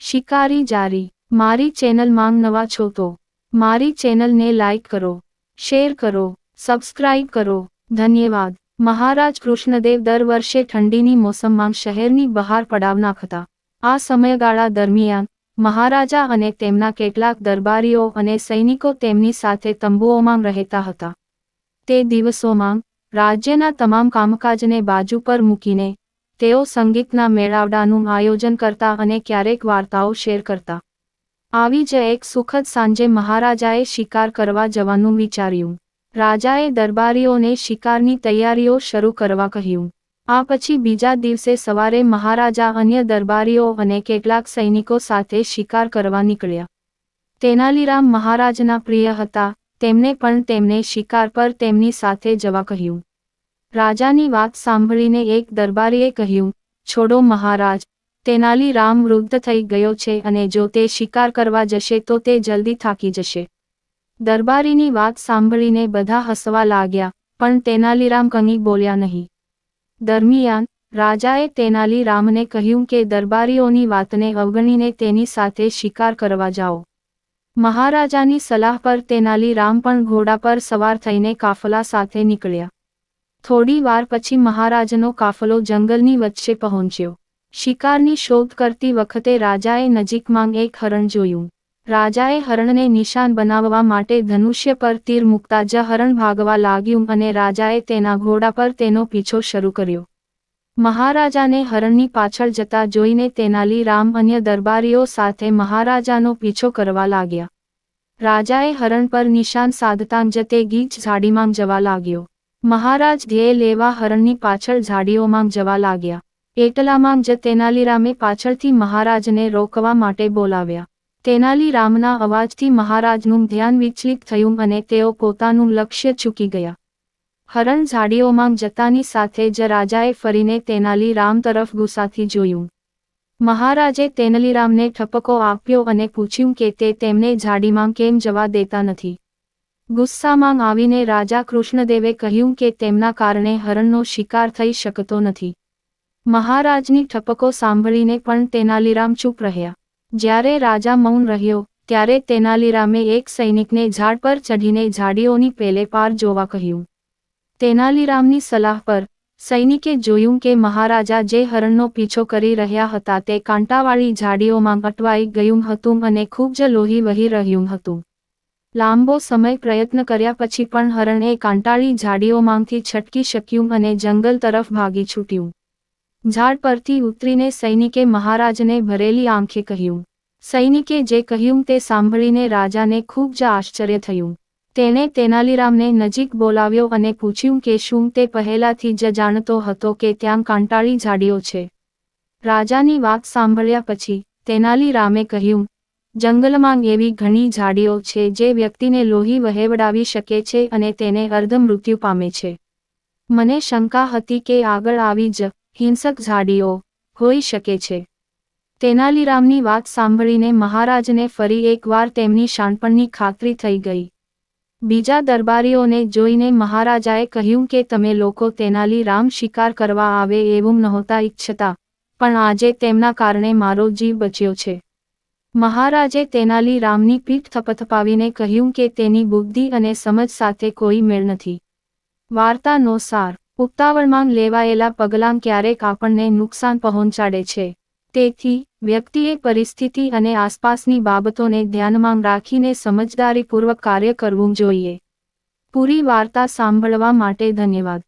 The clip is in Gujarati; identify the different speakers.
Speaker 1: શિકારી જારી. મારી ચેનલમાં નવા છો તો મારી ચેનલને લાઈક કરો, શેર કરો, સબસ્ક્રાઇબ કરો. ધન્યવાદ. મહારાજ કૃષ્ણદેવ દર વર્ષે ઠંડીની મોસમમાં શહેરની બહાર પડાવ નાખતા. આ સમયગાળા દરમિયાન મહારાજા અને તેમના કેટલાક દરબારીઓ અને સૈનિકો તેમની સાથે તંબુઓમાં રહેતા હતા. તે દિવસોમાં રાજ્યના તમામ કામકાજને બાજુ પર મૂકીને તેઓ સંગીતના મેળાવડાનું આયોજન કરતા અને ક્યારેક વાર્તાઓ શેર કરતા. આવી જ એક સુખદ સાંજે મહારાજાએ શિકાર કરવા જવાનું વિચાર્યું. રાજાએ દરબારીઓને શિકારની તૈયારીઓ શરૂ કરવા કહ્યું. આ પછી બીજા દિવસે સવારે મહારાજા અન્ય દરબારીઓ અને કેટલાક સૈનિકો સાથે શિકાર કરવા નીકળ્યા. તેનાલીરામ મહારાજના પ્રિય હતા, તેમને પણ તેમને શિકાર પર તેમની સાથે જવા કહ્યું. રાજાની વાત સાંભળીને એક દરબારીએ કહ્યું, છોડો મહારાજ, તેનાલીરામ વૃદ્ધ થઈ ગયો છે અને જો તે શિકાર કરવા જશે તો તે જલ્દી થાકી જશે. દરબારીની વાત સાંભળીને બધા હસવા લાગ્યા, પણ તેનાલીરામ કંઈ બોલ્યા નહીં. દરમિયાન રાજાએ તેનાલીરામને કહ્યું કે દરબારીઓની વાતને અવગણીને તેની સાથે શિકાર કરવા જાઓ. મહારાજાની સલાહ પર તેનાલીરામ પણ ઘોડા પર સવાર થઈને કાફલા સાથે નીકળ્યા. થોડી વાર પછી મહારાજનો કાફલો જંગલની વચ્ચે પહોંચ્યો. શિકારની શોધ કરતી વખતે રાજાએ નજીકમાં એક હરણ જોયું. રાજાએ હરણને નિશાન બનાવવા માટે ધનુષ્ય પર તીર મૂકતા જ હરણ ભાગવા લાગ્યું અને રાજાએ તેના ઘોડા પર તેનો પીછો શરૂ કર્યો. મહારાજાને હરણની પાછળ જતા જોઈને તેનાલીરામ અન્ય દરબારીઓ સાથે મહારાજાનો પીછો કરવા લાગ્યા. રાજાએ હરણ પર નિશાન સાધતાં જ તે ગીચ ઝાડીમાં જવા લાગ્યો. મહારાજ ધ્યેય લેવા હરણની પાછળ ઝાડીઓમાં જવા લાગ્યા. એટલામાં જ તેનાલીરામે પાછળથી મહારાજને રોકવા માટે બોલાવ્યા. તેનાલીરામના અવાજથી મહારાજનું ધ્યાન વિચલિત થયું અને તેઓ પોતાનું લક્ષ્ય ચૂકી ગયા. હરણ ઝાડીઓમાં જતાની સાથે જ રાજાએ ફરીને તેનાલીરામ તરફ ગુસ્સાથી જોયું. મહારાજે તેનાલીરામને ઠપકો આપ્યો અને પૂછ્યું કે તે તેમને ઝાડીમાં કેમ જવા દેતા નથી. ગુસ્સામાં આવીને રાજા કૃષ્ણદેવે કહ્યું કે તેમના કારણે હરણનો શિકાર થઈ શકતો નથી. મહારાજની ઠપકો સાંભળીને પણ તેનાલીરામ ચૂપ રહ્યા. જ્યારે રાજા મૌન રહ્યો, ત્યારે તેનાલીરામે એક સૈનિકને ઝાડ પર ચઢીને ઝાડીઓની પેલે પાર જોવા કહ્યું. તેનાલીરામની સલાહ પર સૈનિકે જોયું કે મહારાજા જે હરણનો પીછો કરી રહ્યા હતા તે કાંટાવાળી ઝાડીઓમાં અટવાઈ ગયું હતું અને ખૂબ જ લોહી વહી રહ્યું હતું. લાંબો સમય પ્રયત્ન કર્યા પછી પણ હરણ એ કાંટાળી ઝાડીઓમાંથી છટકી શક્યું અને જંગલ તરફ ભાગી છૂટ્યું. ઝાડ પરથી ઉતરીને સૈનિકે મહારાજને ભરેલી આંખે કહ્યું. સૈનિકે જે કહ્યું તે સાંભળીને રાજાને ખૂબ જ આશ્ચર્ય થયું. તેણે તેનાલીરામને નજીક બોલાવ્યો અને પૂછ્યું કે શું તે પહેલાથી જ જાણતો હતો કે ત્યાં કાંટાળી ઝાડીઓ છે. રાજાની વાત સાંભળ્યા પછી તેનાલીરામે કહ્યું, જંગલમાં એવી ઘણી ઝાડીઓ છે જે વ્યક્તિને લોહી વહેવડાવી શકે છે અને તેને અર્ધમૃત્યુ પામે છે. મને શંકા હતી કે આગળ આવી જ હિંસક ઝાડીઓ હોઈ શકે છે. તેનાલીરામની વાત સાંભળીને મહારાજને ફરી એકવાર તેમની શાણપણની ખાતરી થઈ ગઈ. બીજા દરબારીઓને જોઈને મહારાજાએ કહ્યું કે તમે લોકો તેનાલીરામ શિકાર કરવા આવે એવું નહોતા ઈચ્છતા, પણ આજે તેમના કારણે મારો જીવ બચ્યો છે. મહારાજે તેનાલીરામની પીઠ થપથપાવીને કહ્યું કે તેની બુદ્ધિ અને સમજ સાથે કોઈ મેળ નથી. વાર્તાનો સાર. ઉતાવળમાં લેવાયેલા પગલાં ક્યારેક આપણને નુકસાન પહોંચાડે છે. તેથી વ્યક્તિએ પરિસ્થિતિ અને આસપાસની બાબતોને ધ્યાનમાં રાખીને સમજદારીપૂર્વક કાર્ય કરવું જોઈએ. પૂરી વાર્તા સાંભળવા માટે ધન્યવાદ.